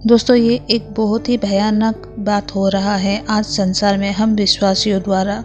दोस्तों, ये एक बहुत ही भयानक बात हो रहा है आज संसार में। हम विश्वासियों द्वारा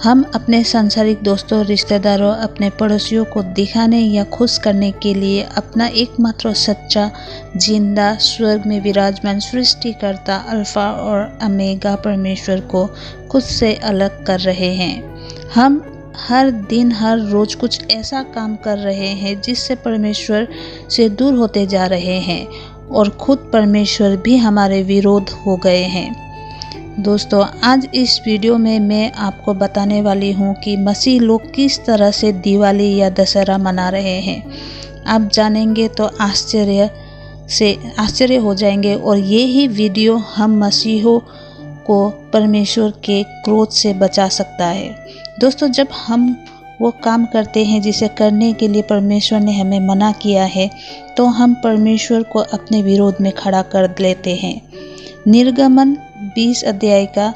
हम अपने सांसारिक दोस्तों, रिश्तेदारों, अपने पड़ोसियों को दिखाने या खुश करने के लिए अपना एकमात्र सच्चा, जिंदा, स्वर्ग में विराजमान सृष्टिकर्ता अल्फा और ओमेगा परमेश्वर को खुद से अलग कर रहे हैं। हम हर दिन हर रोज कुछ ऐसा काम कर रहे हैं जिससे परमेश्वर से दूर होते जा रहे हैं और खुद परमेश्वर भी हमारे विरोध हो गए हैं। दोस्तों, आज इस वीडियो में मैं आपको बताने वाली हूँ कि मसीह लोग किस तरह से दिवाली या दशहरा मना रहे हैं। आप जानेंगे तो आश्चर्य हो जाएंगे और ये ही वीडियो हम मसीहों को परमेश्वर के क्रोध से बचा सकता है। दोस्तों, जब हम वो काम करते हैं जिसे करने के लिए परमेश्वर ने हमें मना किया है, तो हम परमेश्वर को अपने विरोध में खड़ा कर लेते हैं। निर्गमन 20 अध्याय का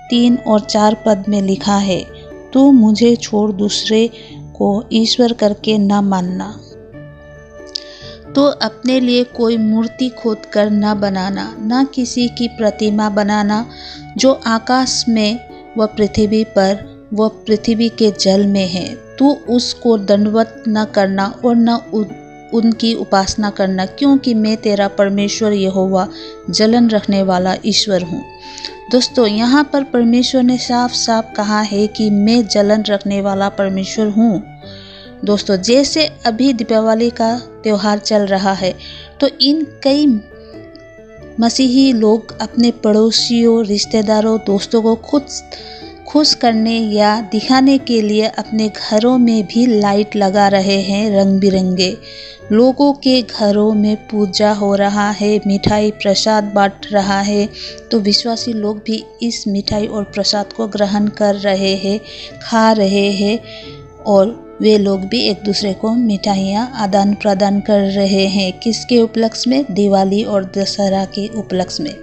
3 और 4 पद में लिखा है, तू मुझे छोड़ दूसरे को ईश्वर करके न मानना, तो अपने लिए कोई मूर्ति खोद कर न बनाना, न किसी की प्रतिमा बनाना जो आकाश में व पृथ्वी पर व पृथ्वी के जल में है। तू उसको दंडवत न करना और न उनकी उपासना करना, क्योंकि मैं तेरा परमेश्वर यहोवा जलन रखने वाला ईश्वर हूँ। दोस्तों, यहाँ पर परमेश्वर ने साफ साफ कहा है कि मैं जलन रखने वाला परमेश्वर हूँ। दोस्तों, जैसे अभी दीपावली का त्यौहार चल रहा है, तो इन कई मसीही लोग अपने पड़ोसियों, रिश्तेदारों, दोस्तों को खुश करने या दिखाने के लिए अपने घरों में भी लाइट लगा रहे हैं। रंग बिरंगे लोगों के घरों में पूजा हो रहा है, मिठाई प्रसाद बांट रहा है, तो विश्वासी लोग भी इस मिठाई और प्रसाद को ग्रहण कर रहे हैं, खा रहे हैं और वे लोग भी एक दूसरे को मिठाइयाँ आदान प्रदान कर रहे हैं। किसके उपलक्ष्य में? दिवाली और दशहरा के उपलक्ष्य में।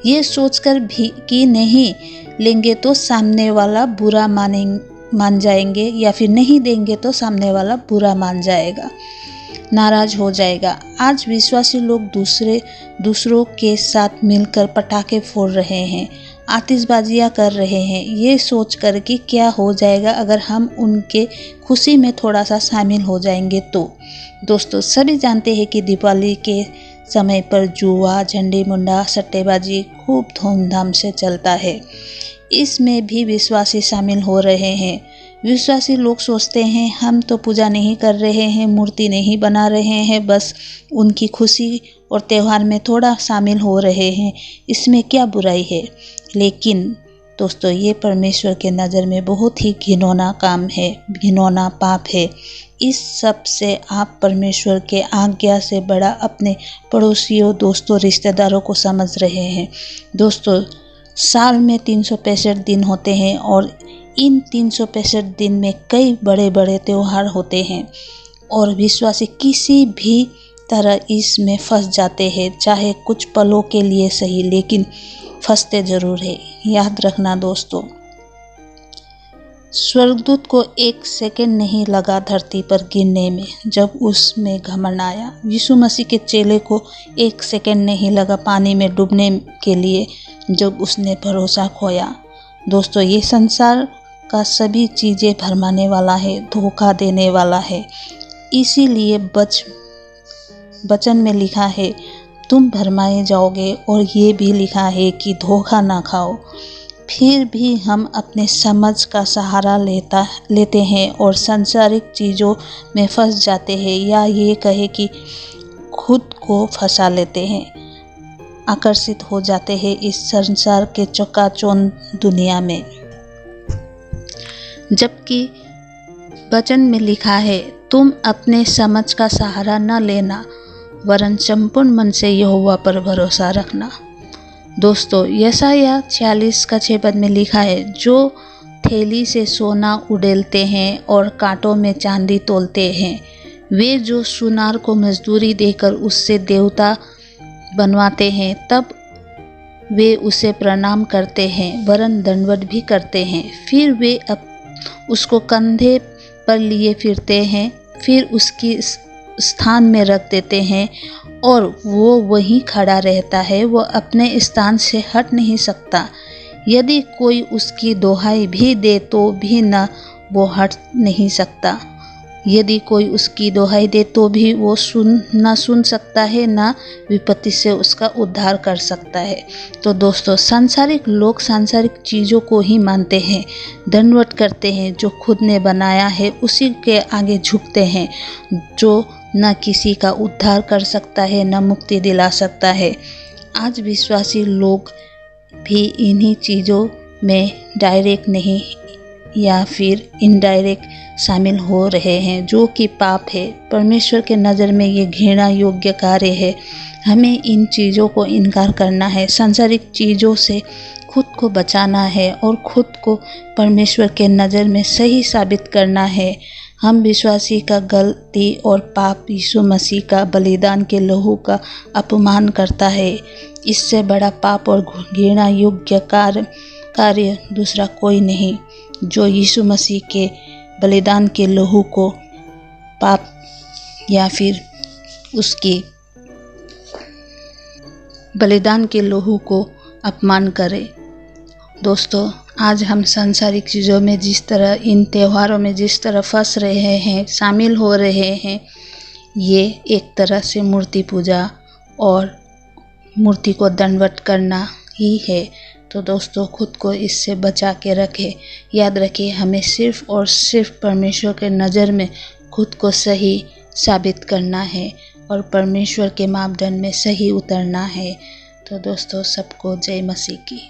ये सोचकर भी कि नहीं लेंगे तो सामने वाला बुरा मान जाएंगे, या फिर नहीं देंगे तो सामने वाला बुरा मान जाएगा, नाराज हो जाएगा। आज विश्वासी लोग दूसरों के साथ मिलकर पटाखे फोड़ रहे हैं, आतिशबाजियाँ कर रहे हैं, ये सोचकर कि क्या हो जाएगा अगर हम उनके खुशी में थोड़ा सा शामिल हो जाएंगे तो। दोस्तों, सभी जानते हैं कि दिवाली के समय पर जुआ, झंडी मुंडा, सट्टेबाजी खूब धूमधाम से चलता है। इसमें भी विश्वासी शामिल हो रहे हैं। विश्वासी लोग सोचते हैं हम तो पूजा नहीं कर रहे हैं, मूर्ति नहीं बना रहे हैं, बस उनकी खुशी और त्यौहार में थोड़ा शामिल हो रहे हैं, इसमें क्या बुराई है। लेकिन दोस्तों, ये परमेश्वर के नज़र में बहुत ही घिनौना काम है, घिनौना पाप है। इस सब से आप परमेश्वर के आज्ञा से बड़ा अपने पड़ोसियों, दोस्तों, रिश्तेदारों को समझ रहे हैं। दोस्तों, साल में 365 दिन होते हैं और इन 365 दिन में कई बड़े बड़े त्यौहार होते हैं और विश्वासी किसी भी तरह इसमें फंस जाते हैं, चाहे कुछ पलों के लिए सही, लेकिन फंसते जरूर है। याद रखना दोस्तों, स्वर्गदूत को 1 सेकंड नहीं लगा धरती पर गिरने में जब उसमें घमंड आया। यीशु मसीह के चेले को 1 सेकंड नहीं लगा पानी में डूबने के लिए जब उसने भरोसा खोया। दोस्तों, ये संसार का सभी चीज़ें भरमाने वाला है, धोखा देने वाला है। इसीलिए वचन में लिखा है, तुम भरमाए जाओगे, और ये भी लिखा है कि धोखा ना खाओ। फिर भी हम अपने समझ का सहारा लेते हैं और सांसारिक चीज़ों में फंस जाते हैं, या ये कहे कि खुद को फंसा लेते हैं, आकर्षित हो जाते हैं इस संसार के चकाचौंध दुनिया में। जबकि वचन में लिखा है, तुम अपने समझ का सहारा न लेना, वरन संपूर्ण मन से यहोवा पर भरोसा रखना। दोस्तों, यशायाह 46 का 6 पद में लिखा है, जो थैली से सोना उड़ेलते हैं और कांटों में चांदी तोलते हैं, वे जो सुनार को मजदूरी देकर उससे देवता बनवाते हैं, तब वे उसे प्रणाम करते हैं, वरन दंडवत भी करते हैं। फिर वे उसको कंधे पर लिए फिरते हैं, फिर उसकी स्थान में रख देते हैं और वो वहीं खड़ा रहता है, वो अपने स्थान से हट नहीं सकता। यदि कोई उसकी दोहाई भी दे तो भी न वो हट नहीं सकता। यदि कोई उसकी दोहाई दे तो भी वो ना सुन सकता है, ना विपत्ति से उसका उद्धार कर सकता है। तो दोस्तों, सांसारिक लोग सांसारिक चीज़ों को ही मानते हैं, दंडवत करते हैं। जो खुद ने बनाया है उसी के आगे झुकते हैं, जो न किसी का उद्धार कर सकता है, न मुक्ति दिला सकता है। आज विश्वासी लोग भी इन्हीं चीज़ों में डायरेक्ट नहीं या फिर इनडायरेक्ट शामिल हो रहे हैं, जो कि पाप है। परमेश्वर के नज़र में ये घृणा योग्य कार्य है। हमें इन चीज़ों को इनकार करना है, सांसारिक चीज़ों से खुद को बचाना है और खुद को परमेश्वर के नज़र में सही साबित करना है। हम विश्वासी का गलती और पाप यीशु मसीह का बलिदान के लहू का अपमान करता है। इससे बड़ा पाप और घृणा योग्य कार्य दूसरा कोई नहीं, जो यीशु मसीह के बलिदान के लहू को पाप या फिर उसकी बलिदान के लहू को अपमान करे। दोस्तों, आज हम सांसारिक चीज़ों में जिस तरह, इन त्योहारों में जिस तरह फंस रहे हैं, शामिल हो रहे हैं, ये एक तरह से मूर्ति पूजा और मूर्ति को दंडवत करना ही है। तो दोस्तों, खुद को इससे बचा के रखें। याद रखें, हमें सिर्फ और सिर्फ परमेश्वर के नज़र में खुद को सही साबित करना है और परमेश्वर के मापदंड में सही उतरना है। तो दोस्तों, सबको जय मसीह की।